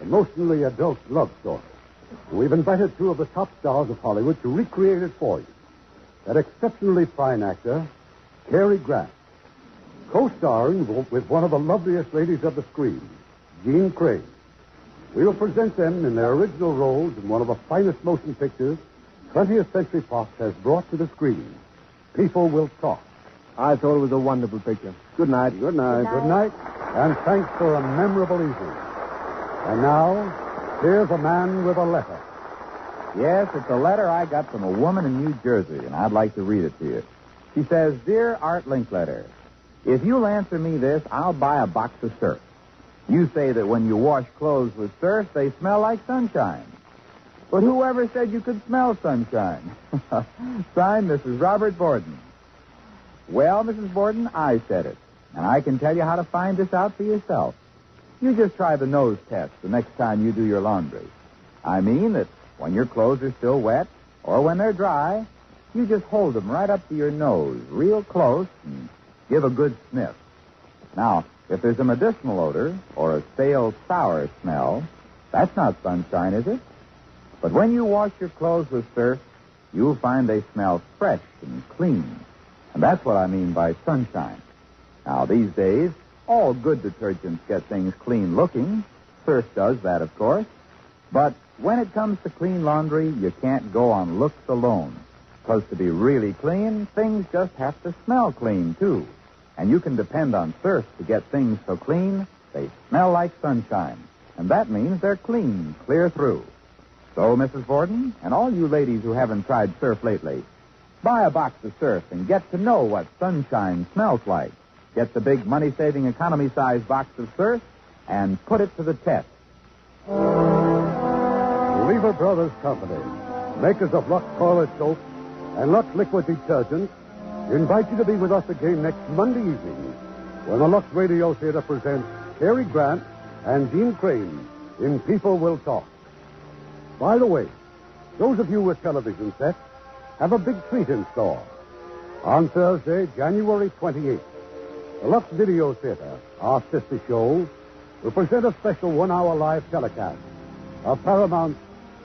A mostly adult love story. We've invited 2 of the top stars of Hollywood to recreate it for you. That exceptionally fine actor, Cary Grant, co-starring with one of the loveliest ladies of the screen, Jean Craig. We will present them in their original roles in one of the finest motion pictures 20th Century Fox has brought to the screen. People Will Talk. I thought it was a wonderful picture. Good night. Good night. Good night, and thanks for a memorable evening. And now, here's a man with a letter. Yes, it's a letter I got from a woman in New Jersey, and I'd like to read it to you. She says, Dear Art Linkletter, if you'll answer me this, I'll buy a box of surf. You say that when you wash clothes with surf, they smell like sunshine. But whoever said you could smell sunshine? Signed, Mrs. Robert Borden. Well, Mrs. Borden, I said it. And I can tell you how to find this out for yourself. You just try the nose test the next time you do your laundry. I mean that when your clothes are still wet, or when they're dry, you just hold them right up to your nose, real close, and give a good sniff. Now, if there's a medicinal odor, or a stale, sour smell, that's not sunshine, is it? But when you wash your clothes with surf, you'll find they smell fresh and clean. And that's what I mean by sunshine. Now, these days, all good detergents get things clean looking. Surf does that, of course. But when it comes to clean laundry, you can't go on looks alone. Because to be really clean, things just have to smell clean, too. And you can depend on surf to get things so clean, they smell like sunshine. And that means they're clean, clear through. So, Mrs. Borden, and all you ladies who haven't tried surf lately, buy a box of surf and get to know what sunshine smells like. Get the big money-saving economy-size box of surf and put it to the test. Lever Brothers Company, makers of Lux Toilet Soap and Lux Liquid Detergent, invite you to be with us again next Monday evening when the Lux Radio Theater presents Cary Grant and Dean Crane in People Will Talk. By the way, those of you with television sets have a big treat in store. On Thursday, January 28th, the Lux Video Theater, our sister show, will present a special one-hour live telecast of Paramount's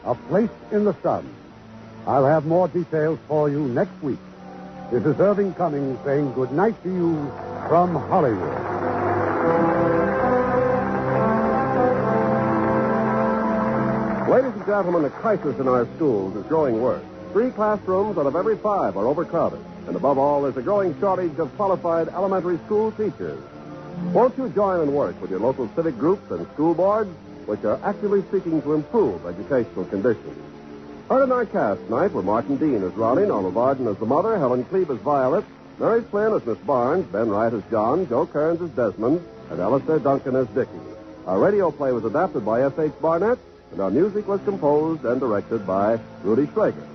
A Place in the Sun. I'll have more details for you next week. This is Irving Cummings saying good night to you from Hollywood. Ladies and gentlemen, the crisis in our schools is growing worse. 3 classrooms out of every 5 are overcrowded. And above all, there's a growing shortage of qualified elementary school teachers. Won't you join and work with your local civic groups and school boards, which are actively seeking to improve educational conditions? Heard in our cast tonight were Martin Dean as Ronnie, Norma Varden as the mother, Helen Cleve as Violet, Mary Flynn as Miss Barnes, Ben Wright as John, Joe Kearns as Desmond, and Alistair Duncan as Dickie. Our radio play was adapted by F.H. Barnett, and our music was composed and directed by Rudy Schrager.